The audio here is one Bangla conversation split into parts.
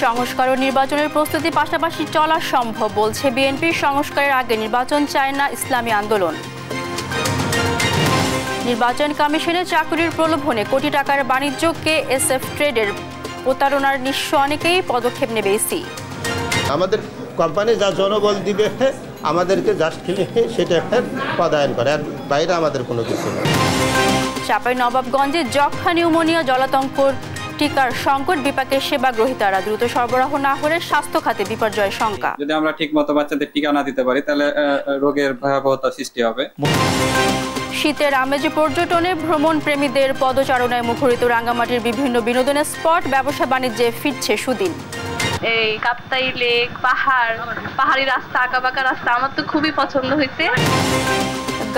সংস্কার ও নির্বাচনের প্রস্তুতি পাশাপাশি চলা সম্ভব বলছে বিএনপির। সংস্কারের আগে নির্বাচন চায় না ইসলামী আন্দোলন। নির্বাচন কমিশনের চাকরির প্রলোভনে কোটি টাকার বাণিজ্য কেএসএফ ট্রেডের প্রতারণার নিঃস্ব অনেকেই পদক্ষেপ নেবে ইসি। আমাদের কোম্পানি যা জনবল দিবে আমাদেরকে জাস্ট খেলে সেটা পদায়ন করে, আর বাইরে আমাদের কোনো কিছু নেই। চাঁপাইনবাবগঞ্জে যক্ষ্মা, নিউমোনিয়া, জলাতঙ্ক টিকার সংকট, বিপাকের সেবা গ্রহীতারা দ্রুত সরবরাহ না হলে স্বাস্থ্য খাতে বিপর্যয় শঙ্কা। যদি আমরা ঠিকমতো বাচ্চাদের টিকা না দিতে পারি তাহলে রোগের ভয়াবহতা সৃষ্টি হবে। শীতের আমেজে পর্যটনে ভ্রমণ প্রেমীদের পদচারণায় মুখরিত রাঙ্গামাটির বিভিন্ন বিনোদনের স্পট, ব্যবসা বাণিজ্যে ফিরছে সুদিন। এই কাপ্তাই লেক, পাহাড়ি রাস্তা, আঁকাবাঁকা রাস্তা আমার তো খুবই পছন্দ হয়েছে।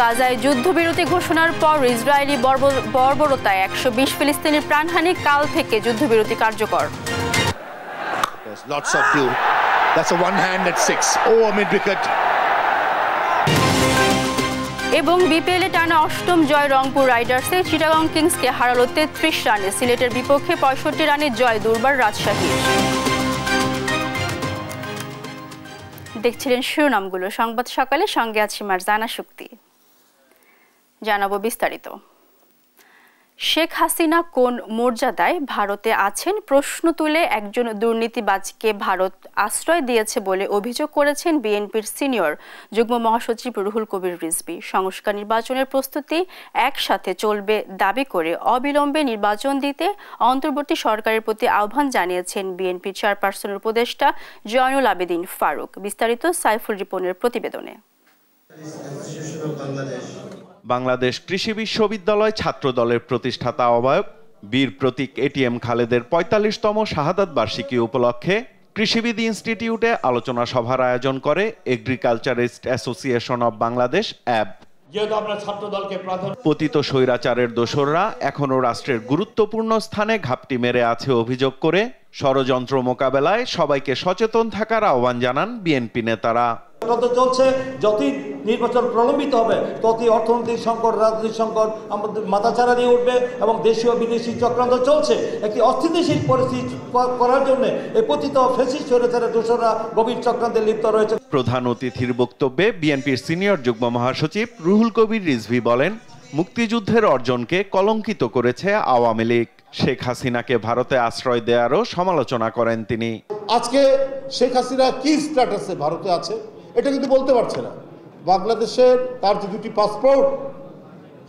গাজায় যুদ্ধবিরতি ঘোষণার পর ইসরায়েলি বর্বরতায় 120 ফিলিস্তিনির প্রাণহানি, কাল থেকে যুদ্ধবিরতি কার্যকর। এবং বিপিএলে টানা 8ম জয় রংপুর রাইডার্সে। চিটাগং কিংসকে হারালো 33 রানে। সিলেটের বিপক্ষে 65 রানের জয় দুর্বার রাজশাহীর। দেখছিলেন শিরোনামগুলো। সংবাদ সকালে, সঙ্গে আছি মারজানা শক্তি। জানাবো বিস্তারিত। শেখ হাসিনা কোন মর্যাদায় ভারতে আছেন প্রশ্ন তুলে একজন দুর্নীতিবাজকে ভারত আশ্রয় দিয়েছে বলে অভিযোগ করেছেন বিএনপির সিনিয়র যুগ্ম মহাসচিব রুহুল কবির রিজভী। সংস্কার নির্বাচনের প্রস্তুতি একসাথে চলবে দাবি করে অবিলম্বে নির্বাচন দিতে অন্তর্বর্তী সরকারের প্রতি আহ্বান জানিয়েছেন বিএনপি চেয়ারপারসনের উপদেষ্টা জয়নুল আবেদিন ফারুক। বিস্তারিত সাইফুল রিপনের প্রতিবেদনে। বাংলাদেশ কৃষি বিশ্ববিদ্যালয় ছাত্র দলের প্রতিষ্ঠাতা আহ্বায়ক বীর প্রতীক এটিএম খালেদের ৪৫তম শাহাদাত বার্ষিকী উপলক্ষে কৃষিবিদ ইনস্টিটিউটে আলোচনা সভার আয়োজন করে এগ্রিকালচারিস্ট অ্যাসোসিয়েশন অব বাংলাদেশ অ্যাব। পতিত স্বৈরাচারের দোসররা এখনও রাষ্ট্রের গুরুত্বপূর্ণ স্থানে ঘাপটি মেরে আছে অভিযোগ করে ষড়যন্ত্র মোকাবেলায় সবাইকে সচেতন থাকার আহ্বান জানান বিএনপি নেতারা। চলছে, যতই নির্বাচন প্রলম্বিত হবে ততই অর্থনৈতিক সংকট, রাজনৈতিক সংকট আমাদের মাথাচাড়া দিয়ে উঠবে এবং দেশীয় বিদেশি চক্রান্ত চলছে। একটি অস্থিতিশীল পরিস্থিতি করার জন্য এই পতিত ফ্যাসিস্ট স্বৈরাচারের দোসররা গভীর চক্রান্তে লিপ্ত রয়েছে। প্রধান অতিথির বক্তব্যে বিএনপির সিনিয়র যুগ্ম মহাসচিব রুহুল কবির রিজভী বলেন, মুক্তিযুদ্ধের অর্জনকে কলঙ্কিত করেছে আওয়ামী লীগ। শেখ হাসিনাকে ভারতে আশ্রয় দেওয়ারও সমালোচনা করেন তিনি। আজকে শেখ হাসিনা কি স্ট্যাটাসে ভারতে আছে এটা কিন্তু বলতে পারছে না। বাংলাদেশের তার যে 2টি পাসপোর্ট,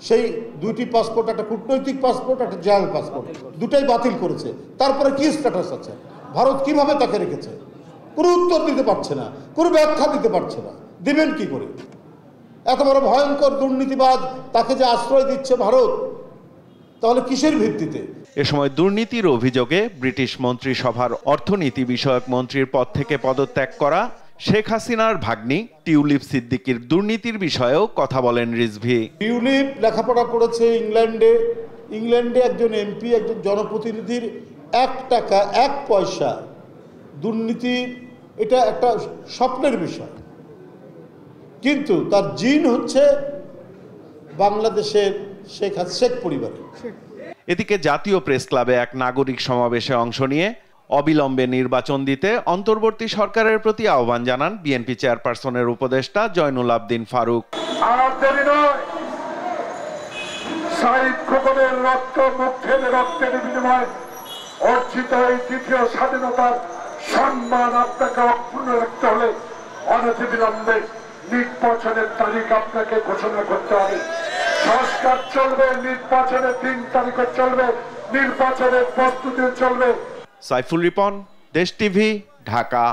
সেই 2টি পাসপোর্ট, একটা কূটনৈতিক পাসপোর্ট, একটা জাল পাসপোর্ট, দুটাই বাতিল করেছে। তারপরে কি স্ট্যাটাস আছে, ভারত কিভাবে তাকে রেখেছে, কোনো উত্তর দিতে পারছে না, কোনো ব্যাখ্যা দিতে পারছে না। দিবেন কি করে? এত বড় ভয়ঙ্কর দুর্নীতিবাজ তাকে যে আশ্রয় দিচ্ছে ভারত, তাহলে কিসের ভিত্তিতে? এ সময় দুর্নীতির অভিযোগে ব্রিটিশ মন্ত্রিসভার অর্থনীতি বিষয়ক মন্ত্রীর পদ থেকে পদত্যাগ করা শেখ হাসিনার ভাগ্নি টিউলিপ সিদ্দিকীর দুর্নীতির বিষয়েও কথা বলেন রিজভী। টিউলিপ লেখাপড়া করেছে ইংল্যান্ডে একজন এমপি, একজন জনপ্রতিনিধির 1 টাকা 1 পয়সা দুর্নীতি, এটা একটা স্বপ্নের বিষয়, কিন্তু তার জিন হচ্ছে বাংলাদেশের শেখ পরিবারের। এদিকে জাতীয় প্রেস ক্লাবে এক নাগরিক সমাবেশে অংশ নিয়ে অবিলম্বে নির্বাচন দিতে অন্তর্বর্তী সরকারের প্রতি আহ্বান জানান বিএনপি চেয়ারপারসনের উপদেষ্টা জয়নুল আবেদিন ফারুক। রক্তের বিনিময়ে অর্জিত এই দ্বিতীয় স্বাধীনতার সম্মান আপনাকে অক্ষুণ্ণ রাখতে হলে অনতিবিলম্বে নির্বাচনের তারিখ আপনাকে ঘোষণা করতে হবে। সংস্কার চলবে, নির্বাচনের 3 তারিখে চলবে, নির্বাচনের প্রস্তুতি চলবে। সাইফুল রিপন, দেশ টিভি, ঢাকা।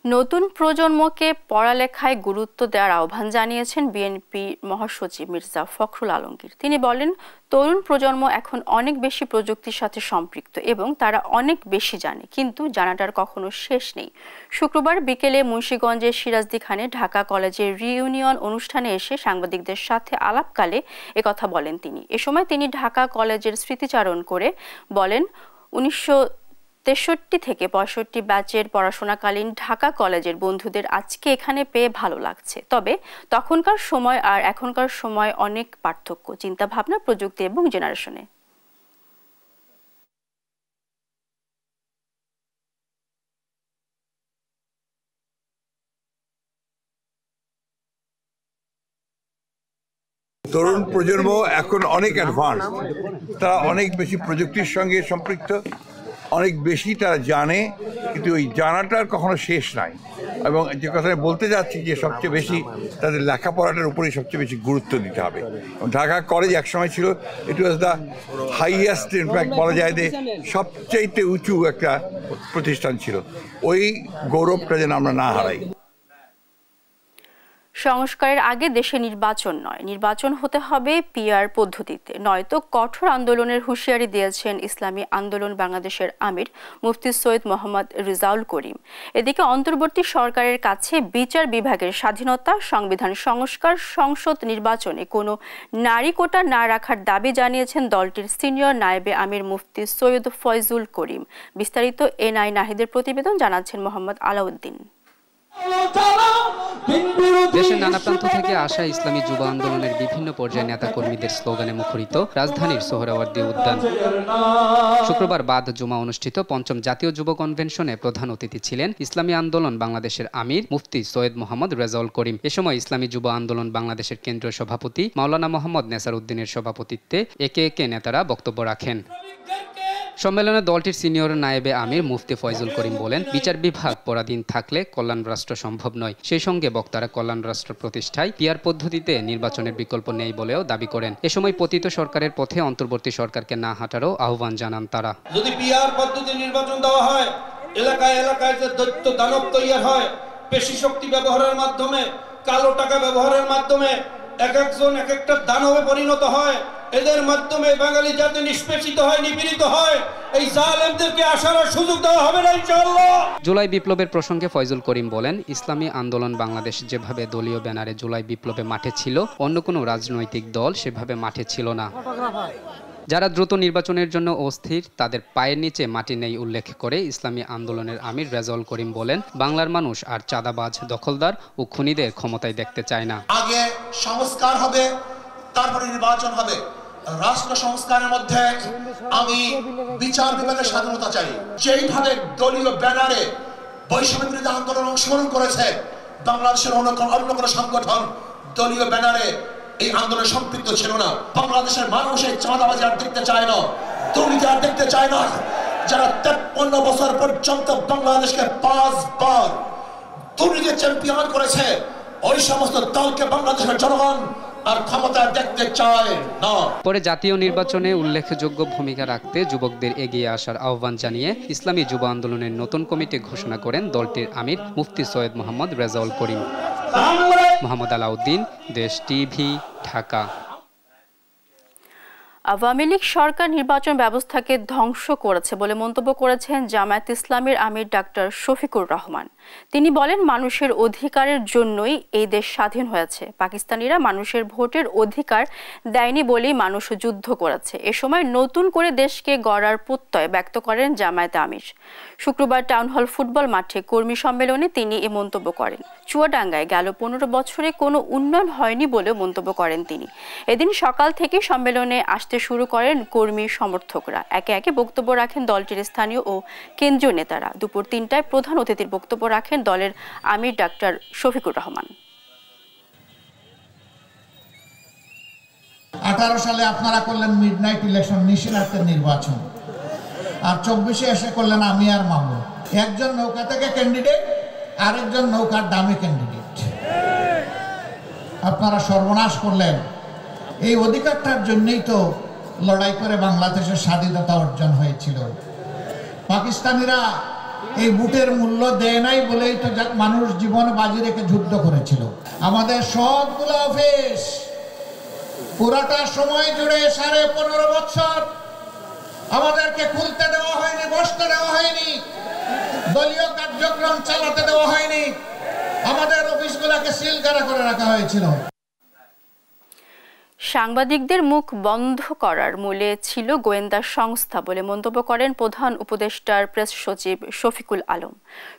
নতুন প্রজন্মকে পড়ালেখায় গুরুত্ব দেওয়ার আহ্বান জানিয়েছেন বিএনপি মহাসচিব মির্জা ফখরুল আলমগীর। তিনি বলেন, তরুণ প্রজন্ম এখন অনেক বেশি প্রযুক্তির সাথে সম্পৃক্ত এবং তারা অনেক বেশি জানে, কিন্তু জানাটার কখনো শেষ নেই। শুক্রবার বিকেলে মুন্সিগঞ্জের সিরাজদি খানে ঢাকা কলেজের রিইউনিয়ন অনুষ্ঠানে এসে সাংবাদিকদের সাথে আলাপকালে একথা বলেন তিনি। এ সময় তিনি ঢাকা কলেজের স্মৃতিচারণ করে বলেন, 1963 থেকে 65 ব্যাচের পড়াশোনাকালীন ঢাকা কলেজের বন্ধুদের আজকে এখানে পেয়ে ভালো লাগছে। তবে তখনকার সময় আর এখনকার সময় অনেক পার্থক্য, চিন্তাভাবনা, প্রযুক্তি এবং জেনারেশনে। তরুণ প্রজন্ম এখন অনেক অ্যাডভান্স, তারা অনেক বেশি প্রযুক্তির সঙ্গে সম্পৃক্ত, অনেক বেশি তারা জানে, কিন্তু ওই জানাটার কখনো শেষ নাই। এবং যে কথা আমি বলতে যাচ্ছি যে সবচেয়ে বেশি তাদের লেখাপড়াটার উপরেই সবচেয়ে বেশি গুরুত্ব দিতে হবে। ঢাকা কলেজ একসময় ছিল, ইট ওয়াজ দ্য হাইয়েস্ট, ইনফ্যাক্ট বলা যায় যে সবচাইতে উঁচু একটা প্রতিষ্ঠান ছিল। ওই গৌরবটা যেন আমরা না হারাই। সংস্কারের আগে দেশে নির্বাচন নয়, নির্বাচন হতে হবে পিআর পদ্ধতিতে, নয়তো কঠোর আন্দোলনের হুঁশিয়ারি দিয়েছেন ইসলামী আন্দোলন বাংলাদেশের আমির মুফতি সৈয়দ মোহাম্মদ রেজাউল করিম। এদিকে অন্তর্বর্তী সরকারের কাছে বিচার বিভাগের স্বাধীনতা, সংবিধান সংস্কার, সংসদ নির্বাচনে কোনো নারী কোটা না রাখার দাবি জানিয়েছেন দলটির সিনিয়র নায়েবে আমির মুফতি সৈয়দ ফয়জুল করিম। বিস্তারিত এনআই নাহিদের প্রতিবেদন, জানাচ্ছেন মোহাম্মদ আলাউদ্দিন। দেশের নানা প্রান্ত থেকে আসা ইসলামী যুব আন্দোলনের বিভিন্ন পর্যায়ে নেতা কর্মীদের স্লোগানে মুখরিত রাজধানীর সোহরাওয়ার্দী উদ্যান। শুক্রবার বাদ জুমা অনুষ্ঠিত পঞ্চম জাতীয় যুব কনভেনশনে প্রধান অতিথি ছিলেন ইসলামী আন্দোলন বাংলাদেশের আমির মুফতি সৈয়দ মোহাম্মদ রেজাউল করিম। এ সময় ইসলামী যুব আন্দোলন বাংলাদেশের কেন্দ্রীয় সভাপতি মাওলানা মোহাম্মদ নেসার উদ্দিনের সভাপতিত্বে একে একে নেতারা বক্তব্য রাখেন। সম্মেলনে দলটির সিনিয়র নায়েবে আমির মুফতি ফয়জুল করিম বলেন, বিচার বিভাগ পরাধীন থাকলে কল্যাণ রাষ্ট্র সম্ভব নয়। সেই সঙ্গে বক্তারা কল্যাণ রাষ্ট্র প্রতিষ্ঠায় পিআর পদ্ধতিতে নির্বাচনের বিকল্প নেই বলেও দাবি করেন। এ সময় পতিত সরকারের পথে অন্তর্বর্তী সরকারকে না হাঁটারও আহ্বান জানান তারা। যদি পিআর পদ্ধতি নির্বাচন দেওয়া হয়, এলাকায় এলাকায় যে দৈত্য দানব তৈরি হয়, পেশি শক্তি ব্যবহারের মাধ্যমে, কালো টাকা ব্যবহারের মাধ্যমে এক একজন এক একটা দানবে পরিণত হয়, এদের মাধ্যমে বাঙালি জাতি নিষ্পেষিত হয়, নিপীড়িত হয়। এই জালেমদেরকে আসার সুযোগ দেওয়া হবে না ইনশাআল্লাহ। জুলাই বিপ্লবের প্রসঙ্গে ফয়জুল করিম বলেন, ইসলামী আন্দোলন বাংলাদেশ যেভাবে দলীয় ব্যানারে জুলাই বিপ্লবে মাঠে ছিল, অন্য কোনো রাজনৈতিক দল সেভাবে মাঠে ছিল না। যারা দ্রুত নির্বাচনের জন্য অস্থির, তাদের পায়ের নিচে মাটি নেই উল্লেখ করে ইসলামী আন্দোলনের আমির রেজাউল করিম বলেন, বাংলার মানুষ আর চাঁদাবাজ, দখলদার ও খুনিদের ক্ষমতায় দেখতে চায় না। আগে সংস্কার হবে, তারপরে নির্বাচন হবে। রাষ্ট্র সংস্কারের মধ্যে আমি বিচার বিভাগের স্বাধীনতা চাই। যেইভাবে দলীয় ব্যানারে বৈষম্য বিরোধী আন্দোলন অংশগ্রহণ করেছে বাংলাদেশের অন্য কোনো সংগঠন দলীয় ব্যানারে এই আন্দোলনে সম্পৃক্ত ছিল না। বাংলাদেশের মানুষ এই চাঁদাবাজি আর দেখতে চায় না, দুর্নীতি আর দেখতে চায় না। যারা 53 বছর পর্যন্ত বাংলাদেশকে 5 বার দুর্নীতির চ্যাম্পিয়ন করেছে, ওই সমস্ত দলকে বাংলাদেশের জনগণ আর ক্ষমতা দেখতে চায় না। পরে জাতীয় নির্বাচনে উল্লেখযোগ্য ভূমিকা রাখতে যুবকদের এগিয়ে আসার আহ্বান জানিয়ে ইসলামী যুব আন্দোলনের নতুন কমিটি ঘোষণা করেন দলটির আমির মুফতি সৈয়দ মোহাম্মদ রেজাউল করিম। মোহাম্মদ আলাউদ্দিন, দেশ টিভি, ঢাকা। আওয়ামী লীগ সরকার নির্বাচন ব্যবস্থাকে ধ্বংস করেছে বলে মন্তব্য করেছেন জামায়াত ইসলামীর আমির ডাক্তার শফিকুর রহমান। তিনি বলেন, মানুষের অধিকারের জন্যই এই দেশ স্বাধীন হয়েছে। পাকিস্তানিরা মানুষের ভোটের অধিকার দেয়নি বলেই মানুষ যুদ্ধ করেছে। এ সময় নতুন করে দেশকে গড়ার প্রত্যয় ব্যক্ত করেন জামায়াত আমির। শুক্রবার টাউন হল ফুটবল মাঠে কর্মী সম্মেলনে তিনি এ মন্তব্য করেন। চুয়াডাঙ্গায় গেল 15 বছরে কোনো উন্নয়ন হয়নি বলেও মন্তব্য করেন তিনি। এদিন সকাল থেকে সম্মেলনে আসতে শুরু করেন কর্মী সমর্থকরা। একে একে বক্তব্য রাখেন দলটির স্থানীয় ও কেন্দ্রীয় নেতারা। দুপুর 3টায় প্রধান অতিথির বক্তব্য রাখেন দলের আমির ডাক্তার শফিকুর রহমান। 18 সালে আপনারা করলেন মিডনাইট ইলেকশন, নিশিরাতের নির্বাচন, আর 24-এ এসে করলেন আমি আর মামু। একজন নৌকা থেকে ক্যান্ডিডেট, আরেকজন নৌকার দামে ক্যান্ডিডেট। আপনারা সর্বনাশ করলেন। এই অধিকারটার জন্যই তো লড়াই করে বাংলাদেশের স্বাধীনতা অর্জন হয়েছিল। পাকিস্তানিরা এই বুটের মূল্য দেয় নাই বলেই তো মানুষ জীবন বাজি রেখে যুদ্ধ করেছিল। আমাদের সবগুলো অফিস পুরাটা সময় জুড়ে 15.5 বছর আমাদেরকে খুলতে দেওয়া হয়নি, বসতে দেওয়া হয়নি, দলীয় কার্যক্রম চালাতে দেওয়া হয়নি। আমাদের অফিসগুলোকে সিলগালা করে রাখা হয়েছিল। সাংবাদিকদের মুখ বন্ধ করার মূলে ছিল গোয়েন্দা সংস্থা বলে মন্তব্য করেন প্রধান উপদেষ্টার প্রেস সচিব শফিকুল আলম।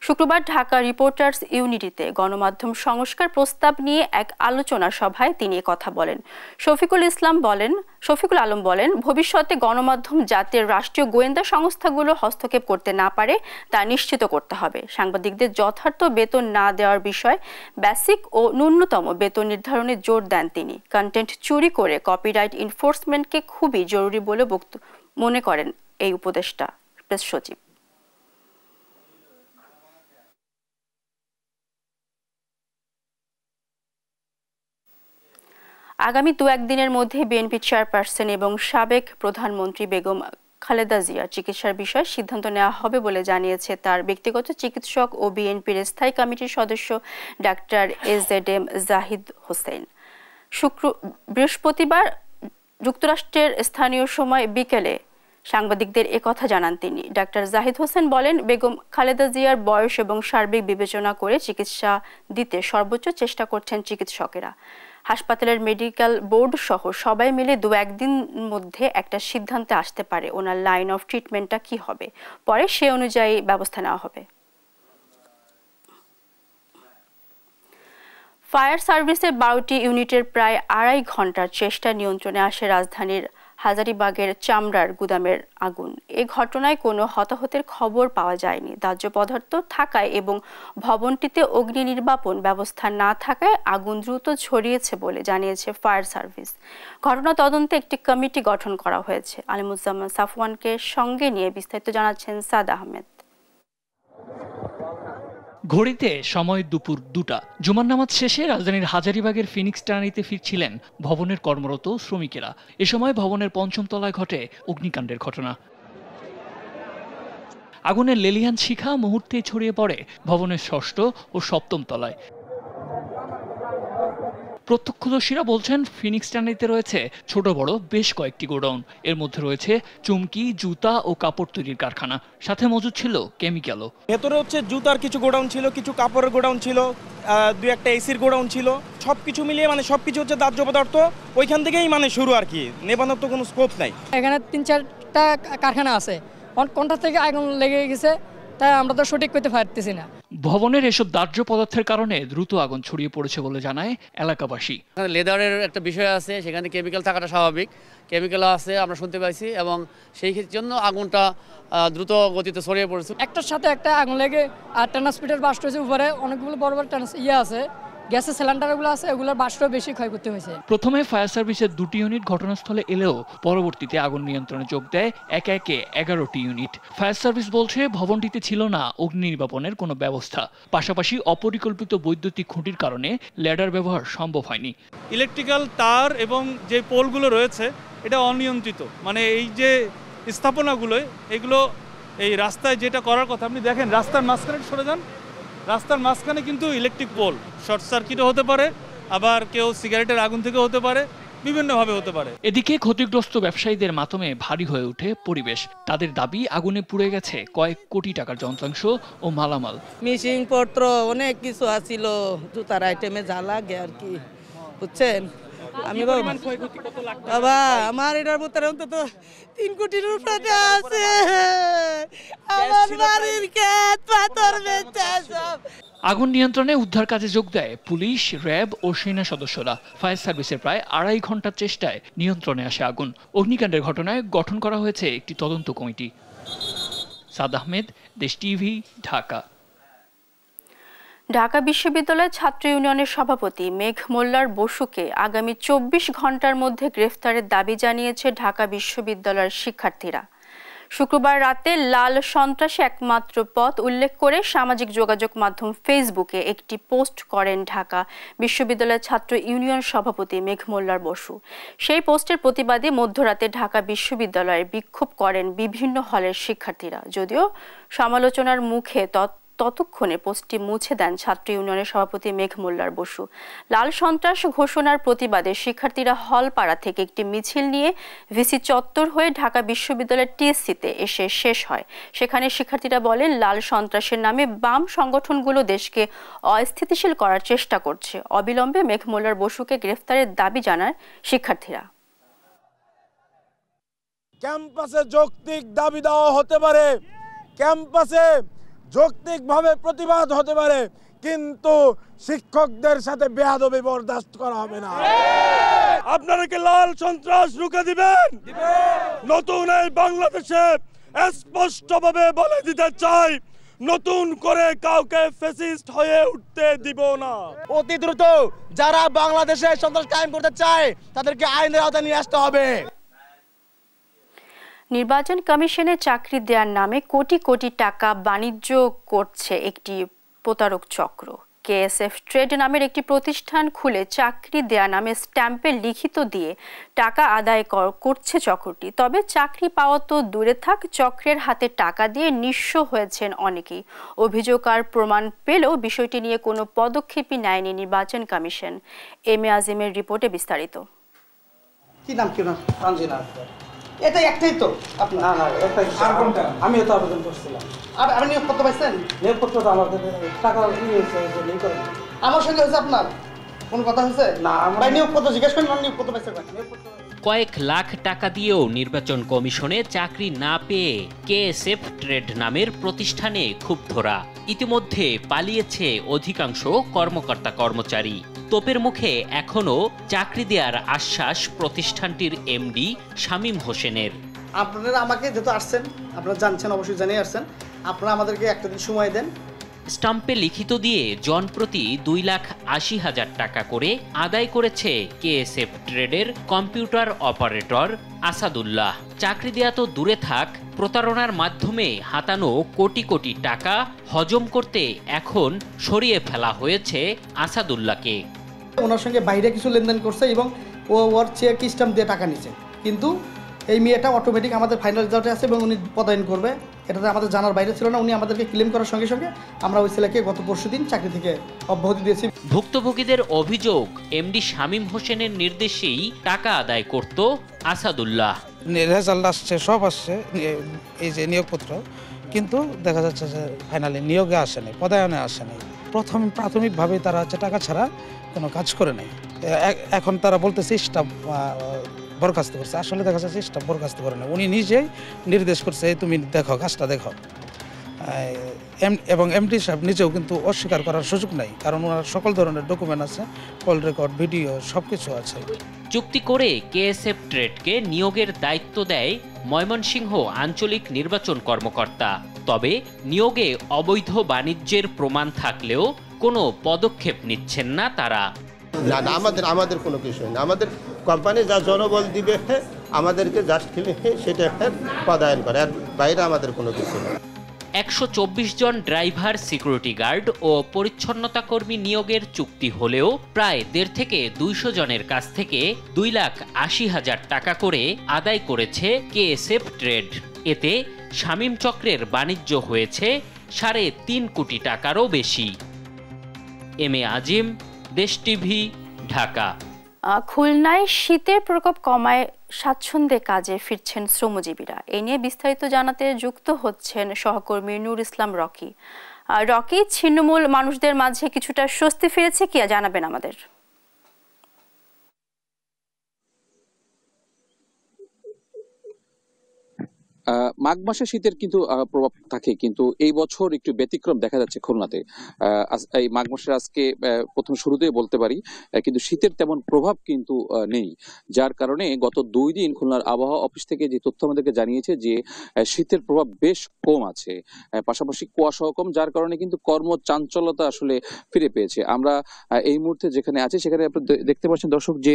শুক্রবার ঢাকা রিপোর্টার্স ইউনিটিতে গণমাধ্যম সংস্কার প্রস্তাব নিয়ে এক আলোচনা সভায় তিনি কথা বলেন। শফিকুল ইসলাম বলেন, শফিকুল আলম বলেন, ভবিষ্যতে গণমাধ্যম যাতে রাষ্ট্রীয় গোয়েন্দা সংস্থাগুলো হস্তক্ষেপ করতে না পারে তা নিশ্চিত করতে হবে। সাংবাদিকদের যথার্থ বেতন না দেওয়ার বিষয় বেসিক ও ন্যূনতম বেতন নির্ধারণে জোর দেন তিনি। কন্টেন্ট চুরি করে কপিরাইট এনফোর্সমেন্টকে খুবই জরুরি বলে মনে করেন এই উপদেষ্টা প্রেস সচিব। আগামী 2-1 দিনের মধ্যে বিএনপি চেয়ারপারসন এবং সাবেক প্রধানমন্ত্রী বেগম খালেদা জিয়ার চিকিৎসার বিষয়ে সিদ্ধান্ত নেওয়া হবে বলে জানিয়েছে তার ব্যক্তিগত চিকিৎসক ও বিএনপির স্থায়ী কমিটির সদস্য ডাক্তার এজেডএম জাহিদ হোসেন। বৃহস্পতিবার যুক্তরাষ্ট্রের স্থানীয় সময় বিকেলে সাংবাদিকদের একথা জানান তিনি। ডাক্তার জাহিদ হোসেন বলেন, বেগম খালেদা জিয়ার বয়স এবং সার্বিক বিবেচনা করে চিকিৎসা দিতে সর্বোচ্চ চেষ্টা করছেন চিকিৎসকেরা। হাসপাতালের মেডিকেল বোর্ড সহ সবাই মিলে 2-1 দিন মধ্যে একটা সিদ্ধান্তে আসতে পারে ওনার লাইন অফ ট্রিটমেন্টটা কি হবে, পরে সে অনুযায়ী ব্যবস্থা নেওয়া হবে। ফায়ার সার্ভিসের 12টি ইউনিটের প্রায় 2.5 ঘন্টার চেষ্টা নিয়ন্ত্রণে আসে রাজধানীর হাজারীবাগের চামড়ার গুদামের আগুন। এ ঘটনায় কোনো হতাহতের খবর পাওয়া যায়নি। দাহ্য পদার্থ থাকায় এবং ভবনটিতে অগ্নি নির্বাপন ব্যবস্থা না থাকায় আগুন দ্রুত ছড়িয়েছে বলে জানিয়েছে ফায়ার সার্ভিস। ঘটনা তদন্তে একটি কমিটি গঠন করা হয়েছে। আলিমুজ্জামান সাফওয়ানকে সঙ্গে নিয়ে বিস্তারিত জানাচ্ছেন সাদ আহমেদ। ঘড়িতে সময় দুপুর 2টা। জুমার নামাজ শেষে রাজধানীর হাজারীবাগের ফিনিক্স টার্নিতে ফিরছিলেন ভবনের কর্মরত শ্রমিকেরা। এ সময় ভবনের 5ম তলায় ঘটে অগ্নিকাণ্ডের ঘটনা। আগুনের লেলিহান শিখা মুহূর্তেই ছড়িয়ে পড়ে ভবনের 6ষ্ঠ ও 7ম তলায়। প্রত্যক্ষদর্শীরা বলছেন, ফিনিক্স টার্নিতে রয়েছে ছোট বড় বেশ কয়েকটি গোডাউন। এর মধ্যে রয়েছে চুমকি, জুতা ও কাপড় তৈরির কারখানা, সাথে মজুদ ছিল কেমিক্যালও। ভেতরে হচ্ছে জুতার কিছু গোডাউন ছিল, কিছু কাপড়ের গোডাউন ছিল, 2-1টা এসির গোডাউন ছিল। সবকিছু মিলিয়ে মানে সবকিছু হচ্ছে দাহ্য পদার্থ। ওইখান থেকেই মানে শুরু আর কি, নেবানোর তো কোনো স্কোপ নাই। এখানে 3-4টা কারখানা আছে, কোনটা থেকে আগুন লেগে গেছে তাই আমরা তো সঠিক করতে পারতেছি না। ভবনের এসব দাহ্য পদার্থের কারণে দ্রুত আগুন ছড়িয়ে পড়েছে বলে জানায় এলাকাবাসী। লেদারের একটা বিষয় আছে, সেখানে কেমিক্যাল থাকাটা স্বাভাবিক, কেমিক্যাল আছে আমরা শুনতে পাইছি, এবং সেই জন্য আগুনটা দ্রুত গতিতে ছড়িয়ে পড়েছে। একটার সাথে একটা আগুন লেগে আর ট্রান্সমিটার বাস্ট হয়েছে, উপরে অনেকগুলো বড় বড় আছে, গ্যাসের সিলিন্ডারগুলো আছে, ওগুলোর বাস্টও বেশি ক্ষয়ক্ষতি হয়েছে। প্রথমে ফায়ার সার্ভিসের 2টি ইউনিট ঘটনাস্থলে এলেও পরবর্তীতে আগুন নিয়ন্ত্রণে যোগ দেয় একে একে 11টি ইউনিট। ফায়ার সার্ভিস বলছে, ভবনটিতে ছিল না অগ্নি নির্বাপনের কোনো ব্যবস্থা। পাশাপাশি অপরিকল্পিত বৈদ্যুতিক খুঁটির কারণে ল্যাডার ব্যবহার সম্ভব হয়নি। ইলেকট্রিক্যাল তার এবং যে পোলগুলো রয়েছে এটা অনিয়ন্ত্রিত, মানে এই যে স্থাপনাগুলো এগুলো এই রাস্তায় যেটা করার কথা, আপনি দেখেন রাস্তার মাঝখানে সরে যান, রাস্তার মাঝখানে কিন্তু ইলেকট্রিক পোল, শর্ট সার্কিটও হতে পারে, আবার কেউ সিগারেটের আগুন থেকে হতে পারে, বিভিন্নভাবে হতে পারে। এদিকে ক্ষতিগ্রস্ত ব্যবসায়ীদের মাধ্যমে ভারী হয়ে ওঠে পরিবেশ। তাদের দাবি, আগুনে পুড়ে গেছে কয়েক কোটি টাকার যন্ত্রাংশ ও মালামাল। মিশিং পত্র অনেক কিছু আছিল, জুতার আইটেমে যা লাগে আর কি, বুঝছেন। আমি বাবা আমার এটার ভিতরে অন্তত 3 কোটির উপরে আছে, আমার বাড়ির ক্ষেত পাথর বেচা সব। আগুন নিয়ন্ত্রণে উদ্ধার কাজে যোগ দেয় পুলিশ, র্যাব ও সেনা সদস্যরা। ফায়ার সার্ভিসের প্রায় 2.5 ঘন্টার চেষ্টায় নিয়ন্ত্রণে আসে আগুন। অগ্নিকাণ্ডের ঘটনায় গঠন করা হয়েছে একটি তদন্ত কমিটি। সাদ আহমেদ, দেশ টিভি, ঢাকা। ঢাকা বিশ্ববিদ্যালয়ের ছাত্র ইউনিয়নের সভাপতি মেঘ মোল্লার বসুকে আগামী 24 ঘন্টার মধ্যে গ্রেফতারের দাবি জানিয়েছে ঢাকা বিশ্ববিদ্যালয়ের শিক্ষার্থীরা। শুক্রবার রাতে লাল সন্ত্রাসী একমাত্র পথ উল্লেখ করে সামাজিক যোগাযোগ মাধ্যম ফেসবুকে একটি পোস্ট করেন ঢাকা বিশ্ববিদ্যালয়ের ছাত্র ইউনিয়ন সভাপতি মেঘ মোল্লার বসু। সেই পোস্টের প্রতিবাদে মধ্যরাতে ঢাকা বিশ্ববিদ্যালয়ে বিক্ষোভ করেন বিভিন্ন হলের শিক্ষার্থীরা। যদিও সমালোচনার মুখে ততক্ষণে পোস্টটি মুছে দেন ছাত্র ইউনিয়নের সভাপতি মেঘ মোল্লার বসু। লাল সন্ত্রাস ঘোষণার প্রতিবাদে শিক্ষার্থীরা হলপাড়া থেকে একটি মিছিল নিয়ে ভিসি চত্বর হয়ে ঢাকা বিশ্ববিদ্যালয়ের টিএসসিতে এসে শেষ হয়। সেখানে শিক্ষার্থীরা বলেন, লাল সন্ত্রাসের নামে বাম সংগঠনগুলো দেশকে অস্থিতিশীল করার চেষ্টা করছে। অবিলম্বে মেঘ মোল্লার বসুকে গ্রেফতারের দাবি জানায় শিক্ষার্থীরা। ক্যাম্পাসে যৌক্তিক দাবি দেওয়া হতে পারে, ক্যাম্পাসে যৌক্তিকভাবে প্রতিবাদ হতে পারে, কিন্তু শিক্ষকদের সাথে বেয়াদবি বরদাস্ত করা হবে না। আপনারা কি লাল সন্ত্রাস রুখে দিবেন? নতুন এই বাংলাদেশে স্পষ্টভাবে বলে দিতে চাই, নতুন করে কাউকে ফ্যাসিস্ট হয়ে উঠতে দিব না। অতি দ্রুত যারা বাংলাদেশে সন্ত্রাস কায়েম করতে চায় তাদেরকে আইনের আওতায় নিয়ে আসতে হবে। নির্বাচন কমিশনে চাকরি দেওয়ার নামে কোটি কোটি টাকা বাণিজ্য করছে একটি প্রতারক চক্র। কেএসএফ ট্রেড নামের একটি প্রতিষ্ঠান খুলে চাকরি দেয়া নামে স্ট্যাম্পে লিখিত দিয়ে টাকা আদায় করছে চক্রটি। তবে চাকরি পাওয়া তো দূরে থাক, চক্রের হাতে টাকা দিয়ে নিঃস্ব হয়েছেন অনেকেই। অভিযোগ আর প্রমাণ পেলেও বিষয়টি নিয়ে কোনো পদক্ষেপই নেয়নি নির্বাচন কমিশন। এম এ আজিমের রিপোর্টে বিস্তারিত। কি নাম কি নাম? রঞ্জিনা। এটা একটাই তো আপনার? না না, একটাই। আর কোনটা? আমিও তো আবেদন করছিলাম। আর আপনি নিয়োগপত্র পাইছেন? নিয়োগপত্র তো আমাদের টাকা কি হয়েছে যে নেই করে। আমার সঙ্গে হয়েছে আপনার কোন কথা হয়েছে? না, আমরা নিয়োগপত্র জিজ্ঞেস করেন, নিয়োগপত্র পাইছেন? কয়েক লাখ টাকা দিয়েও নির্বাচন কমিশনে চাকরি না পেয়ে কেএসএফ ট্রেড নামের প্রতিষ্ঠানে ক্ষুব্ধরা। ইতিমধ্যে পালিয়েছে অধিকাংশ কর্মকর্তা কর্মচারী। তোপের মুখে এখনো চাকরি দেওয়ার আশ্বাস প্রতিষ্ঠানটির এমডি শামীম হোসেনের। আপনারা আমাকে যেহেতু আসছেন, আপনারা জানছেন, অবশ্যই জানিয়ে আসছেন, আপনারা আমাদেরকে একটা দিন সময় দেন। স্টাম্পে লিখিত দিয়ে জনপ্রতি 2,80,000 টাকা করে আদায় করেছে কেএসএফ ট্রেডের কম্পিউটার অপারেটর আসাদুল্লাহ। চাকরি দেয়া তো দূরে থাক, প্রতারণার মাধ্যমে হাতানো কোটি কোটি টাকা হজম করতে এখন সরিয়ে ফেলা হয়েছে আসাদুল্লাহকে। ওনার সঙ্গে বাইরে কিছু লেনদেন করছে এবং ওর চেক স্ট্যাম্প দিয়ে টাকা নিচ্ছে, কিন্তু এই মেয়েটা অটোমেটিক আমাদের ফাইনাল রেজাল্টে আছে এবং উনি পদায়ন করবে, এটাতে আমাদের জানার বাইরে ছিল না। উনি আমাদেরকে ক্লেম করার সঙ্গে সঙ্গে আমরা ওই ছেলেকে গত পরশুদিন চাকরি থেকে অব্যাহতি দিয়েছি। ভুক্তভোগীদের অভিযোগ, এমডি শামীম হোসেনের নির্দেশেই টাকা আদায় করত আসাদুল্লাহ। রেজাল্ট আসছে, সব আসছে, এই যে নিয়োগপত্র, কিন্তু দেখা যাচ্ছে যে ফাইনালি নিয়োগে আসেনি, পদায়নে আসেনি। প্রাথমিকভাবে তারা হচ্ছে টাকা ছাড়া কোনো কাজ করে নেই। এখন তারা বলতেছে স্টাফ বরখাস্ত করছে, আসলে দেখা যাচ্ছে স্টাফ বরখাস্ত করে না, উনি নিজেই নির্দেশ করছে তুমি দেখো, কাজটা দেখো। এবং এমডি সাহেব নিজেও কিন্তু অস্বীকার করার সুযোগ নাই, কারণ ওনার সকল ধরনের ডকুমেন্ট আছে, কল রেকর্ড, ভিডিও সব কিছু আছে। চুক্তি করে কেএসএফ ট্রেডকে নিয়োগের দায়িত্ব দেয় ময়মনসিংহ আঞ্চলিক নির্বাচন কর্মকর্তা। তবে নিয়োগে অবৈধ বাণিজ্যের প্রমাণ থাকলেও কোনো পদক্ষেপ নিচ্ছেন না তারা। না না, আমাদের কোনো কিছু নেই। আমাদের কোম্পানি যা জনবল দিবে আমাদেরকে জাস্ট খেলে সেটা পদায়ন করে, আর বাইরে আমাদের কোনো কিছু নেই। 124 জন ড্রাইভার, সিকিউরিটি গার্ড ও পরিচ্ছন্নতা কর্মী নিয়োগের চুক্তি হলেও প্রায় 1.5 থেকে 200 জনের কাছ থেকে 2,80,000 টাকা করে আদায় করেছে কেএসএফ ট্রেড। এতে শামীম চক্রের বাণিজ্য হয়েছে 3.5 কোটি টাকারও বেশি। এম এ আজিম, দেশ টিভি, ঢাকা। খুলনায় শীতের প্রকোপ কমায় স্বাচ্ছন্দ্যে কাজে ফিরছেন শ্রমজীবীরা। এ নিয়ে বিস্তারিত জানাতে যুক্ত হচ্ছেন সহকর্মী নূর ইসলাম রকি। রকি, ছিন্নমূল মানুষদের মাঝে কিছুটা স্বস্তি ফিরেছে কি জানাবেন আমাদের? মাঘ মাসে শীতের কিন্তু প্রভাব থাকে, কিন্তু এই বছর একটু ব্যতিক্রম দেখা যাচ্ছে খুলনাতে। এই মাঘ মাসের আজকে প্রথম শুরুতেই বলতে পারি, কিন্তু শীতের তেমন প্রভাব কিন্তু নেই, যার কারণে গত 2 দিন খুলনার আবহাওয়া অফিস থেকে যে তথ্য আমাদেরকে জানিয়েছে যে শীতের প্রভাব বেশ কম আছে, পাশাপাশি কুয়াশাও কম, যার কারণে কিন্তু কর্মচাঞ্চল্যতা আসলে ফিরে পেয়েছে। আমরা এই মুহূর্তে যেখানে আছি সেখানে আপনি দেখতে পাচ্ছেন দর্শক যে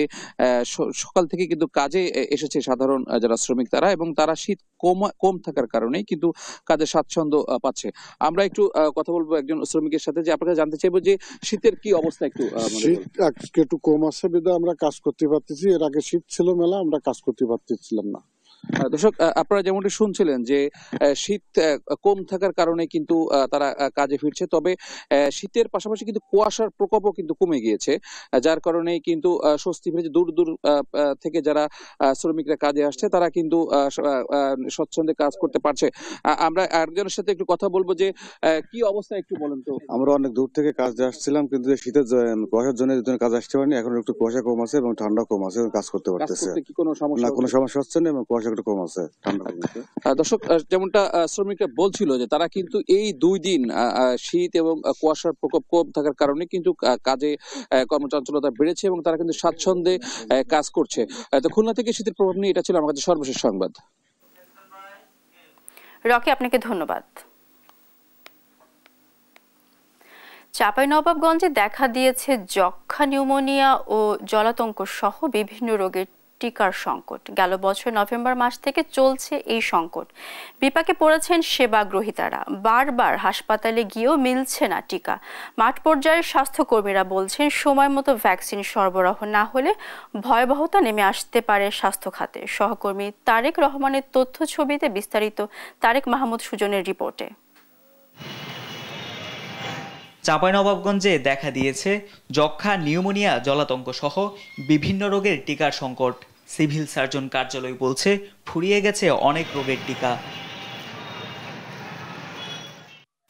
সকাল থেকে কিন্তু কাজে এসেছে সাধারণ যারা শ্রমিক তারা, এবং তারা শীত কম থাকার কারণে কিন্তু কাজে স্বাচ্ছন্দ্য পাচ্ছে। আমরা একটু কথা বলবো একজন শ্রমিকের সাথে, যে আপনাকে জানতে চাইবো যে শীতের কি অবস্থা। একটু কম আছে বিধায় আমরা কাজ করতে পারতেছি, এর আগে শীত ছিল মেলা, আমরা কাজ করতে পারতেছিলাম না। দর্শক, আপনারা যেমনটি শুনছিলেন যে শীত কম থাকার কারণে কিন্তু তারা কাজে ফিরছে, তবে শীতের পাশাপাশি কিন্তু কুয়াশার প্রকোপও কিন্তু কমে গিয়েছে, যার কারণে কিন্তু স্বস্তি ফিরেছে। দূর দূর থেকে যারা শ্রমিকরা কাজে আসছে তারা কিন্তু স্বচ্ছন্দে কাজ করতে পারছে। আমরা একজনের সাথে একটু কথা বলবো, যে কি অবস্থা একটু বলেন তো। আমরা অনেক দূর থেকে কাজে আসছিলাম, কিন্তু শীতের কুয়াশার জন্য কাজ আসতে পারিনি। এখন একটু কুয়াশা কম আছে এবং ঠান্ডা কম আছে, কাজ করতে পারতেছে। কোনো সমস্যা হচ্ছে না এবং কুয়াশা একটু কম আছে ঠান্ডা। দর্শক, যেমনটা শ্রমিকরা বলছিল যে তারা কিন্তু এই 2 দিন শীত এবং কুয়াশার প্রকোপ কম থাকার কারণে কিন্তু কাজে কর্মচঞ্চলতা বেড়েছে এবং তারা কিন্তু স্বাচ্ছন্দ্যে কাজ করছে। তো খুলনা থেকে শীতের প্রভাব নিয়ে এটা ছিল আমার কাছে সর্বশেষ সংবাদ। রকি, আপনাকে ধন্যবাদ। চাঁপাইনবাবগঞ্জে দেখা দিয়েছে যক্ষ্মা, নিউমোনিয়া ও জলাতঙ্ক সহ বিভিন্ন রোগের টিকার সংকট। গেল বছর নভেম্বর মাস থেকে চলছে এই সংকট। বিপাকে পড়েছেন সেবাগ্রহীতারা। বারবার হাসপাতালে গিয়েও মিলছে না টিকা। মাঠ পর্যায়ের স্বাস্থ্যকর্মীরা বলছেন সময় মতো ভ্যাকসিন সরবরাহ না হলে ভয়াবহতা নেমে আসতে পারে স্বাস্থ্য খাতে। সহকর্মী তারেক রহমানের তথ্য ছবিতে বিস্তারিত তারেক মাহমুদ সুজনের রিপোর্টে। চাঁপাইনবাবগঞ্জে দেখা দিয়েছে যক্ষ্মা, নিউমোনিয়া, জলাতঙ্ক সহ বিভিন্ন রোগের টিকার সংকট। সিভিল সার্জন কার্যালয় বলছে ফুরিয়ে গেছে অনেক রোগের টিকা।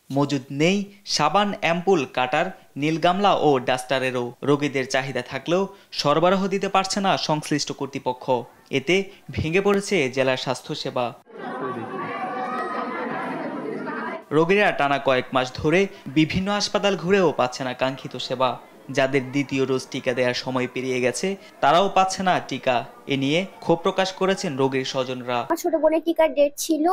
মজুদ নেই সাবান, অ্যাম্পুল, কাটার, নীল গামলা ও ডাস্টারেরও। রোগীদের চাহিদা থাকলেও সরবরাহ দিতে পারছে না সংশ্লিষ্ট কর্তৃপক্ষ। এতে ভেঙে পড়েছে জেলার স্বাস্থ্যসেবা। রোগীরা টানা কয়েক মাস ধরে বিভিন্ন হাসপাতাল ঘুরেও পাচ্ছে না কাঙ্ক্ষিত সেবা। যাদের দ্বিতীয় ডোজ টিকা দেওয়ার সময় পেরিয়ে গেছে তারাও পাচ্ছে না টিকা। এ নিয়ে ক্ষোভ প্রকাশ করেছেন রোগীর স্বজনরা। ছোট বোনের টিকার ডেট ছিল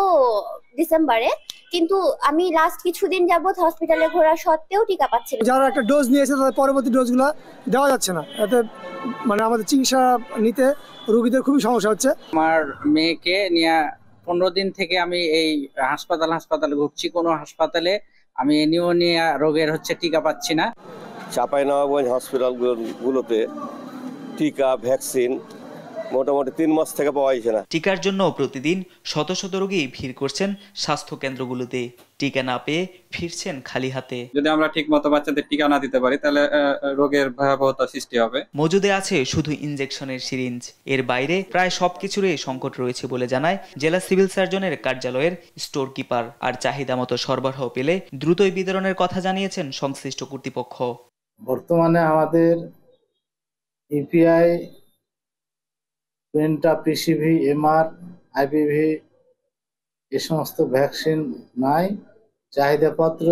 ডিসেম্বরে, কিন্তু আমি লাস্ট কিছুদিন যাবত হসপিটালে ঘোরা সত্ত্বেও টিকা পাচ্ছি না। যারা একটা ডোজ নিয়েছে তাদের পরবর্তী ডোজগুলো দেওয়া যাচ্ছে না। এতে আমাদের চিকিৎসা নিতে রোগীদের খুবই সমস্যা হচ্ছে। আমার মেয়েকে নিয়ে 15 দিন থেকে আমি এই হাসপাতালে ঘুরছি। কোনো হাসপাতালে আমি নিউমোনিয়া রোগের টিকা পাচ্ছি না। চাঁপাইনবাবগঞ্জ হসপিটালগুলোতে টিকা, ভ্যাকসিন মোটামুটি 3 মাস থেকে পাওয়া যাচ্ছে না। টিকার জন্য প্রতিদিন শত শত রোগী ভিড় করছেন স্বাস্থ্য কেন্দ্রগুলোতে। টিকা না পেয়ে ফিরছেন খালি হাতে। যদি আমরা ঠিকমতো বাচ্চাদের টিকা না দিতে পারি তাহলে রোগের ভয়াবহতা সৃষ্টি হবে। মজুদে আছে শুধু ইনজেকশনের সিরিঞ্জ। এর বাইরে প্রায় সবকিছুরই সংকট রয়েছে বলে জানায় জেলা সিভিল সার্জনের কার্যালয়ের স্টোর কিপার। আর চাহিদা মতো সরবরাহ পেলে দ্রুতই বিতরণের কথা জানিয়েছেন সংশ্লিষ্ট কর্তৃপক্ষ। বর্তমানে আমাদের EPI, penta, PCV, MR, IPV এ সমস্ত ভ্যাকসিন নাই। চাহিদাপত্র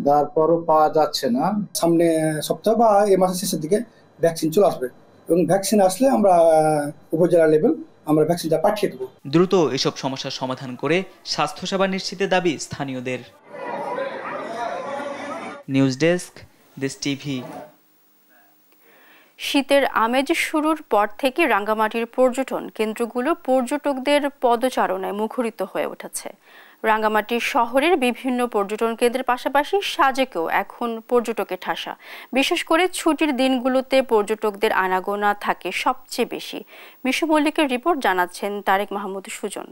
দেওয়ার পরও পাওয়া যাচ্ছে না। সামনে সপ্তাহ বা এই মাসের শেষের দিকে ভ্যাকসিন চলে আসবে এবং ভ্যাকসিন আসলে আমরা উপজেলা লেভেল আমরা ভ্যাকসিনটা পাঠিয়ে দেবো। দ্রুত এসব সমস্যার সমাধান করে স্বাস্থ্যসেবা নিশ্চিতের দাবি স্থানীয়দের। নিউজ ডেস্ক, দেশ টিভি। শীতের আমেজ শুরুর পর থেকে রাঙ্গামাটির পর্যটন কেন্দ্রগুলো পর্যটকদের পদচারণায় মুখরিত হয়ে উঠেছে। রাঙ্গামাটি শহরের বিভিন্ন পর্যটন কেন্দ্রের পাশাপাশি সাজেকেও এখন পর্যটকের ঠাসা। বিশেষ করে ছুটির দিনগুলোতে পর্যটকদের আনাগোনা থাকে সবচেয়ে বেশি। মিশু মল্লিকের রিপোর্ট জানাচ্ছেন তারেক মাহমুদ সুজন।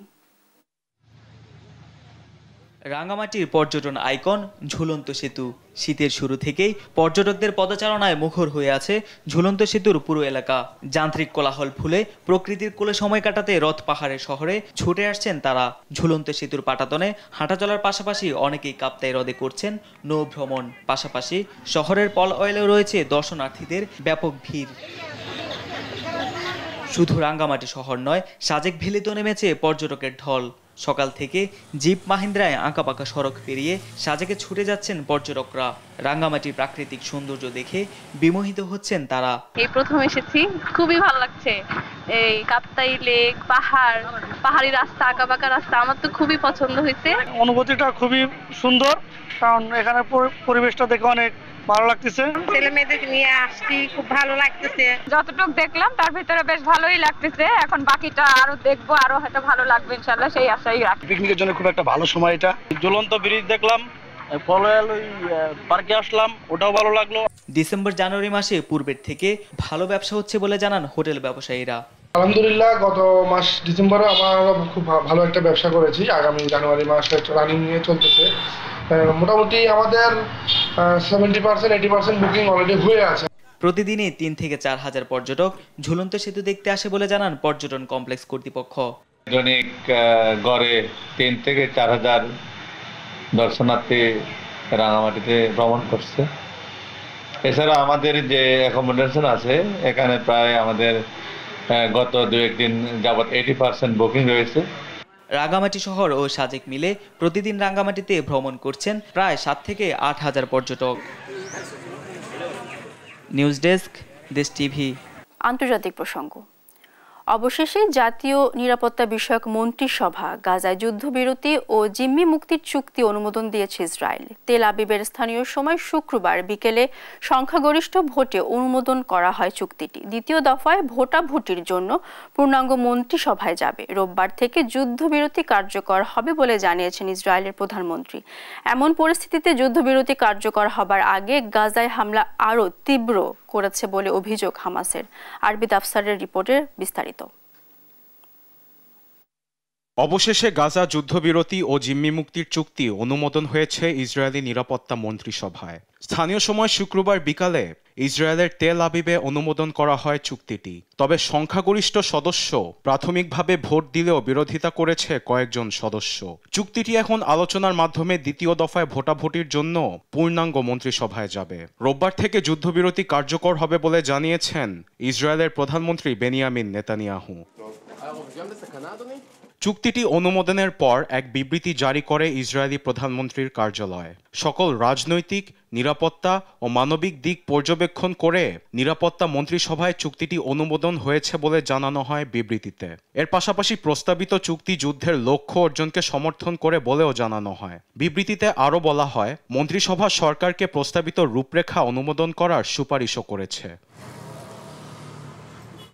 রাঙ্গামাটির পর্যটন আইকন ঝুলন্ত সেতু। শীতের শুরু থেকেই পর্যটকদের পদচারণায় মুখর হয়ে আছে ঝুলন্ত সেতুর পুরো এলাকা। যান্ত্রিক কোলাহল ভুলে প্রকৃতির কোলে সময় কাটাতে রথ পাহাড়ের শহরে ছুটে আসছেন তারা। ঝুলন্ত সেতুর পাটাতনে হাঁটা চলার পাশাপাশি অনেকেই কাপ্তাই হ্রদে করছেন নৌ ভ্রমণ। পাশাপাশি শহরের পল অয়েলেও রয়েছে দর্শনার্থীদের ব্যাপক ভিড়। শুধু রাঙ্গামাটি শহর নয়, সাজেক ভ্যালিতেও নেমেছে পর্যটকের ঢল। সকাল থেকে জিপ মাহিন্দ্রায় আঁকাপাকা সড়ক পেরিয়ে সাজেকে ছুটে যাচ্ছেন পর্যটকরা। রাঙ্গামাটির প্রাকৃতিক সৌন্দর্য দেখে বিমোহিত হচ্ছেন তারা। এই প্রথম এসেছি, খুবই ভালো লাগছে। এই কাপ্তাই লেক, পাহাড়ি রাস্তা, আঁকাবাঁকা রাস্তা আমার তো খুবই পছন্দ হয়েছে। অনুভূতিটা খুবই সুন্দর, কারণ এখানে পরিবেশটা দেখে অনেক ভালো লাগতেছে। ছেলে মেয়েদের নিয়ে আসছি, খুব ভালো লাগতেছে। যতটুকু দেখলাম তার ভিতরে বেশ ভালোই লাগতেছে। এখন বাকিটা আরো দেখবো, আরো হয়তো ভালো লাগবে ইনশাআল্লাহ, সেই আশাই রাখি। পিকনিকের জন্য খুব একটা ভালো সময় এটা। ঝুলন্ত ব্রিজ দেখলাম, পলয়েল পার্কে আসলাম, ওটাও ভালো লাগলো। ডিসেম্বর জানুয়ারি মাসে পূর্বের থেকে ভালো ব্যবসা হচ্ছে বলে জানান হোটেল ব্যবসায়ীরা। আলহামদুলিল্লাহ, গত মাস ডিসেম্বরে আমরা খুব ভালো একটা ব্যবসা করেছি। আগামী জানুয়ারি মাসে রানিং নিয়ে চলতেছে। মোটামুটি আমাদের 70-80% বুকিং অলরেডি হয়ে আছে। প্রতিদিনই 3 থেকে 4 হাজার পর্যটক ঝুলন্ত সেতু দেখতে আসে বলে জানান পর্যটন কমপ্লেক্স কর্তৃপক্ষ। দৈনিক গড়ে 3 থেকে 4 হাজার দর্শনার্থী রাঙামাটিতে ভ্রমণ করছে। এছাড়া আমাদের যে অ্যাকোমোডেশন আছে এখানে প্রায় আমাদের গত 2-1 দিন যাবৎ 80% বুকিং রয়েছে। রাঙ্গামাটি শহর ও সাজেক মিলে প্রতিদিন রাঙ্গামাটিতে ভ্রমণ করছেন প্রায় 7 থেকে 8 হাজার পর্যটক। নিউজ ডেস্ক, দেশ টিভি। আন্তর্জাতিক প্রসঙ্গ। অবশেষে জাতীয় নিরাপত্তা বিষয়ক মন্ত্রিসভা গাজায় যুদ্ধবিরতি ও জিম্মি মুক্তির চুক্তি অনুমোদন দিয়েছে ইসরায়েল। তেল আবিবের স্থানীয় সময় শুক্রবার বিকেলে সংখ্যাগরিষ্ঠ ভোটে অনুমোদন করা হয় চুক্তিটি। দ্বিতীয় দফায় ভোটাভুটির জন্য পূর্ণাঙ্গ মন্ত্রিসভায় যাবে। রোববার থেকে যুদ্ধবিরতি কার্যকর হবে বলে জানিয়েছেন ইসরায়েলের প্রধানমন্ত্রী। এমন পরিস্থিতিতে যুদ্ধবিরতি কার্যকর হবার আগে গাজায় হামলা আরও তীব্র করেছে বলে অভিযোগ হামাসের। আরবিদ আফসারের রিপোর্টে বিস্তারিত। অবশেষে গাজা যুদ্ধবিরতি ও জিম্মি মুক্তির চুক্তি অনুমোদন হয়েছে ইসরায়েলি নিরাপত্তা মন্ত্রিসভায়। স্থানীয় সময় শুক্রবার বিকালে ইসরায়েলের তেল আবিবে অনুমোদন করা হয় চুক্তিটি। তবে সংখ্যাগরিষ্ঠ সদস্য প্রাথমিকভাবে ভোট দিলেও বিরোধিতা করেছে কয়েকজন সদস্য। চুক্তিটি এখন আলোচনার মাধ্যমে দ্বিতীয় দফায় ভোটাভুটির জন্য পূর্ণাঙ্গ মন্ত্রিসভায় যাবে। রোববার থেকে যুদ্ধবিরতি কার্যকর হবে বলে জানিয়েছেন ইসরায়েলের প্রধানমন্ত্রী বেনিয়ামিন নেতানিয়াহু। চুক্তিটি অনুমোদনের পর এক বিবৃতি জারি করে ইসরায়েলি প্রধানমন্ত্রীর কার্যালয়। সকল রাজনৈতিক, নিরাপত্তা ও মানবিক দিক পর্যবেক্ষণ করে নিরাপত্তা মন্ত্রিসভায় চুক্তিটি অনুমোদন হয়েছে বলে জানানো হয় বিবৃতিতে। এর পাশাপাশি প্রস্তাবিত চুক্তি যুদ্ধের লক্ষ্য অর্জনকে সমর্থন করে বলেও জানানো হয়। বিবৃতিতে আরও বলা হয়, মন্ত্রিসভা সরকারকে প্রস্তাবিত রূপরেখা অনুমোদন করার সুপারিশও করেছে।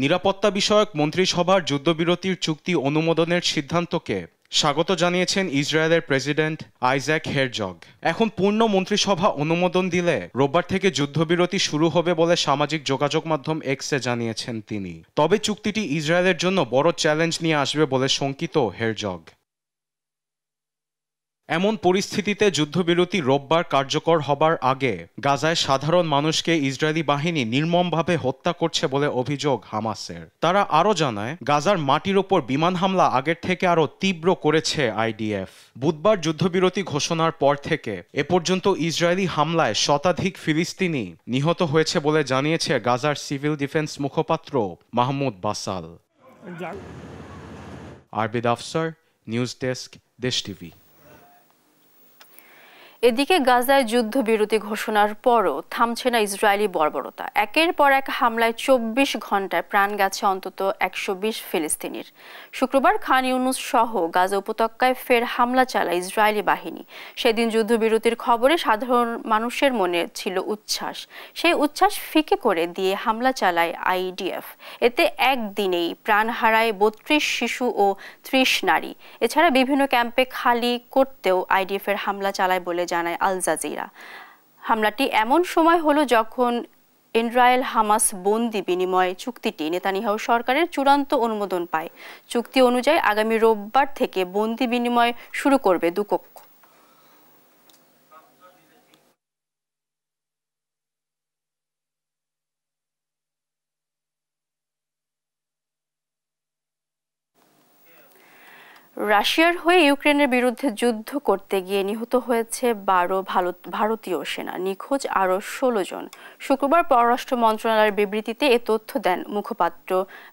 নিরাপত্তা বিষয়ক মন্ত্রিসভার যুদ্ধবিরতির চুক্তি অনুমোদনের সিদ্ধান্তকে স্বাগত জানিয়েছেন ইসরায়েলের প্রেসিডেন্ট আইজ্যাক হেরজগ। এখন পূর্ণ মন্ত্রিসভা অনুমোদন দিলে রোববার থেকে যুদ্ধবিরতি শুরু হবে বলে সামাজিক যোগাযোগ মাধ্যম এক্সে জানিয়েছেন তিনি। তবে চুক্তিটি ইসরায়েলের জন্য বড় চ্যালেঞ্জ নিয়ে আসবে বলে শঙ্কিত হেরজগ। এমন পরিস্থিতিতে যুদ্ধবিরতি রোববার কার্যকর হবার আগে গাজায় সাধারণ মানুষকে ইসরায়েলি বাহিনী নির্মমভাবে হত্যা করছে বলে অভিযোগ হামাসের। তারা আরও জানায়, গাজার মাটির ওপর বিমান হামলা আগের থেকে আরও তীব্র করেছে আইডিএফ। বুধবার যুদ্ধবিরতি ঘোষণার পর থেকে এ পর্যন্ত ইসরায়েলি হামলায় শতাধিক ফিলিস্তিনি নিহত হয়েছে বলে জানিয়েছে গাজার সিভিল ডিফেন্স মুখপাত্র মাহমুদ বাসাল। আরবিদ আফসার, নিউজ ডেস্ক, দেশ টিভি। এদিকে গাজায় যুদ্ধবিরতি ঘোষণার পরও থামছে না ইসরায়েলি বর্বরতা। একের পর এক হামলায় 24 ঘন্টায় প্রাণ গেছে অন্তত 120 ফিলিস্তিনির। শুক্রবার খান ইউনুস সহ গাজা উপত্যকায় ফের হামলা চালায় ইসরায়েলি বাহিনী। সেদিন যুদ্ধবিরতির খবরে সাধারণ মানুষের মনে ছিল উচ্ছ্বাস। সেই উচ্ছ্বাস ফিকে করে দিয়ে হামলা চালায় আইডিএফ। এতে একদিনেই প্রাণ হারায় 32 শিশু ও 30 নারী। এছাড়া বিভিন্ন ক্যাম্পে খালি করতেও আইডিএফের হামলা চালায় বলে জানায় আল জাজিরা। হামলাটি এমন সময় হলো যখন ইসরায়েল হামাস বন্দি বিনিময় চুক্তিটি নেতানিয়াহু সরকারের চূড়ান্ত অনুমোদন পায়। চুক্তি অনুযায়ী আগামী রোববার থেকে বন্দি বিনিময় শুরু করবে দুপক্ষ। রাশিয়ার হয়ে ইউক্রেনের বিরুদ্ধে যুদ্ধ করতে গিয়ে নিহত হয়েছে 12 ভারতীয় সেনা, নিখোঁজ আরও 16 জন। শুক্রবার পররাষ্ট্র মন্ত্রণালয়ের বিবৃতিতে এ তথ্য দেন মুখপাত্র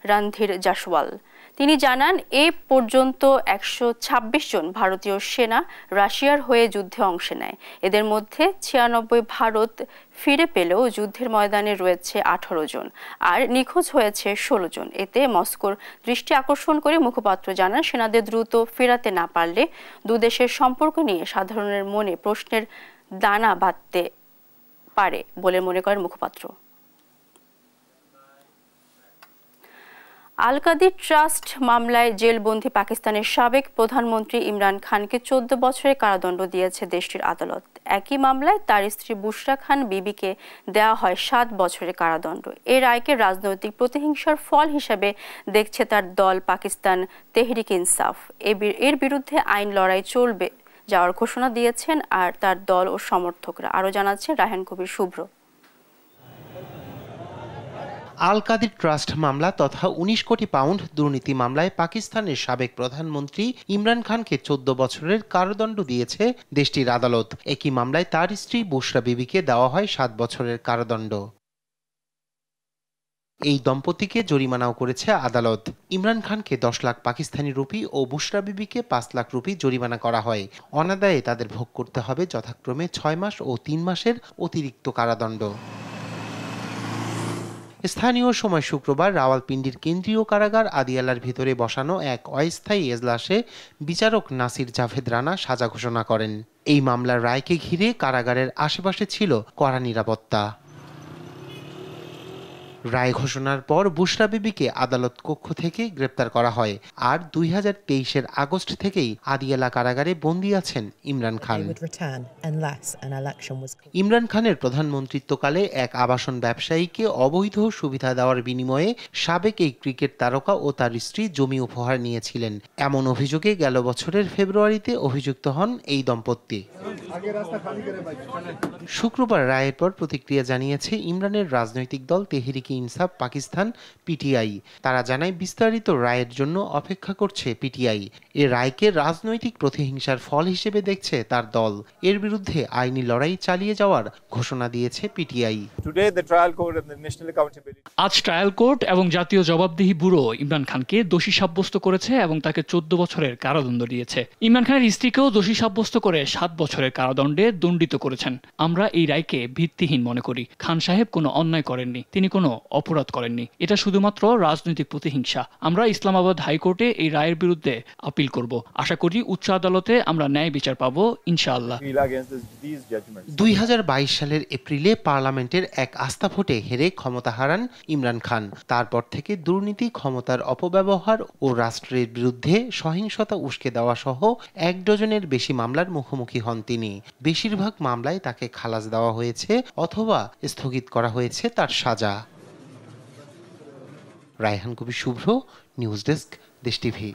রণধীর জাসওয়াল। তিনি জানান, এ পর্যন্ত 126 জন ভারতীয় সেনা রাশিয়ার হয়ে যুদ্ধে অংশ নেয়। এদের মধ্যে 96 ভারত ফিরে পেলেও যুদ্ধের ময়দানে রয়েছে 18 জন, আর নিখোঁজ হয়েছে 16 জন। এতে মস্কোর দৃষ্টি আকর্ষণ করে মুখপাত্র জানান, সেনাদের দ্রুত ফেরাতে না পারলে দুদেশের সম্পর্ক নিয়ে সাধারণের মনে প্রশ্নের দানা বাঁধতে পারে বলে মনে করেন মুখপাত্র। আল কাদির ট্রাস্ট মামলায় জেলবন্দী পাকিস্তানের সাবেক প্রধানমন্ত্রী ইমরান খানকে 14 বছরের কারাদণ্ড দিয়েছে দেশটির আদালত। একই মামলায় তার স্ত্রী বুশরা খান বিবিকে দেওয়া হয় 7 বছরের কারাদণ্ড। এই রায়কে রাজনৈতিক প্রতিহিংসার ফল হিসেবে দেখছে তার দল পাকিস্তান তেহরিক ইনসাফ। এর বিরুদ্ধে আইন লড়াই চলবে যাওয়ার ঘোষণা দিয়েছেন আর তার দল ও সমর্থকরা। আরও জানাচ্ছে রায়হান কবির শুভ্র। আল কাদির ট্রাস্ট মামলা তথা 19 কোটি পাউন্ড দুর্নীতি মামলায় পাকিস্তানের সাবেক প্রধানমন্ত্রী ইমরান খানকে 14 বছরের কারাদণ্ড দিয়েছে দেশটির আদালত। একই মামলায় তার স্ত্রী বুশরা বিবিকে দেওয়া হয় 7 বছরের কারাদণ্ড। এই দম্পতিকে জরিমানাও করেছে আদালত। ইমরান খানকে 10 লাখ পাকিস্তানি রুপি ও বুশরা বিবিকে 5 লাখ রুপি জরিমানা করা হয়। অনাদায়ে তাদের ভোগ করতে হবে যথাক্রমে 6 মাস ও 3 মাসের অতিরিক্ত কারাদণ্ড। স্থানীয় সময় শুক্রবার রাওয়ালপিন্ডির কেন্দ্রীয় কারাগার আদিয়ালার ভিতরে বসানো এক অস্থায়ী এজলাসে বিচারক নাসির জাভেদ রানা সাজা ঘোষণা করেন। এই মামলার রায়কে ঘিরে কারাগারের আশেপাশে ছিল কড়া নিরাপত্তা। রায় ঘোষণার পর বুশরা বিবিকে আদালত কক্ষ থেকে গ্রেপ্তার করা হয়। আর 2023-এর আগস্ট থেকেই আদিয়ালা কারাগারে বন্দী আছেন ইমরান খান। ইমরান খানের প্রধানমন্ত্রিত্বকালে এক আবাসন ব্যবসায়ীকে অবৈধ সুবিধা দেওয়ার বিনিময়ে সাবেক এই ক্রিকেট তারকা ও তার স্ত্রী জমি উপহার নিয়েছিলেন। এমন অভিযোগে গেল বছরের ফেব্রুয়ারিতে অভিযুক্ত হন এই দম্পতি। শুক্রবার রায়ের পর প্রতিক্রিয়া জানিয়েছে ইমরানের রাজনৈতিক দল তেহরিকে ইনসাফ পাকিস্তান পিটিআই। তারা জানায় বিস্তারিত রায়ের জন্য অপেক্ষা করছে পিটিআই। এ রায়কে রাজনৈতিক প্রতিহিংসার ফল হিসেবে দেখছে তার দল। এর বিরুদ্ধে আইনি লড়াই চালিয়ে যাওয়ার ঘোষণা দিয়েছে পিটিআই। আজ ট্রায়াল কোর্ট এবং জাতীয় জবাবদিহি ব্যুরো ইমরান খানকে দোষী সাব্যস্ত করেছে এবং তাকে 14 বছরের কারাদণ্ড দিয়েছে। ইমরান খানের স্ত্রীকেও দোষী সাব্যস্ত করে 7 বছরের কারাদণ্ডে দণ্ডিত করেছেন। আমরা এই রায়কে ভিত্তিহীন মনে করি। খান সাহেব কোনো অন্যায় করেননি, তিনি কোনো অপরাধ করেননি। এটা শুধুমাত্র রাজনৈতিক প্রতিহিংসা। আমরা ইসলামাবাদ হাইকোর্টে এই রায়ের বিরুদ্ধে আপিল করব। আশা করি উচ্চ আদালতে আমরা ন্যায় বিচার পাবো ইনশাআল্লাহ। 2022 সালের এপ্রিলে পার্লামেন্টের এক আস্থা ভোটে হেরে ক্ষমতা হারান ইমরান খান। তারপর থেকে দুর্নীতি, ক্ষমতার অপব্যবহার ও রাষ্ট্রের বিরুদ্ধে সহিংসতা উস্কে দেওয়া সহ 1 ডজনের বেশি মামলার মুখোমুখি হন তিনি। বেশিরভাগ মামলায় তাকে খালাস দেওয়া হয়েছে অথবা স্থগিত করা হয়েছে তার সাজা। রায়হান কবির শুভ্র, নিউজ ডেস্ক, দেশ টিভি।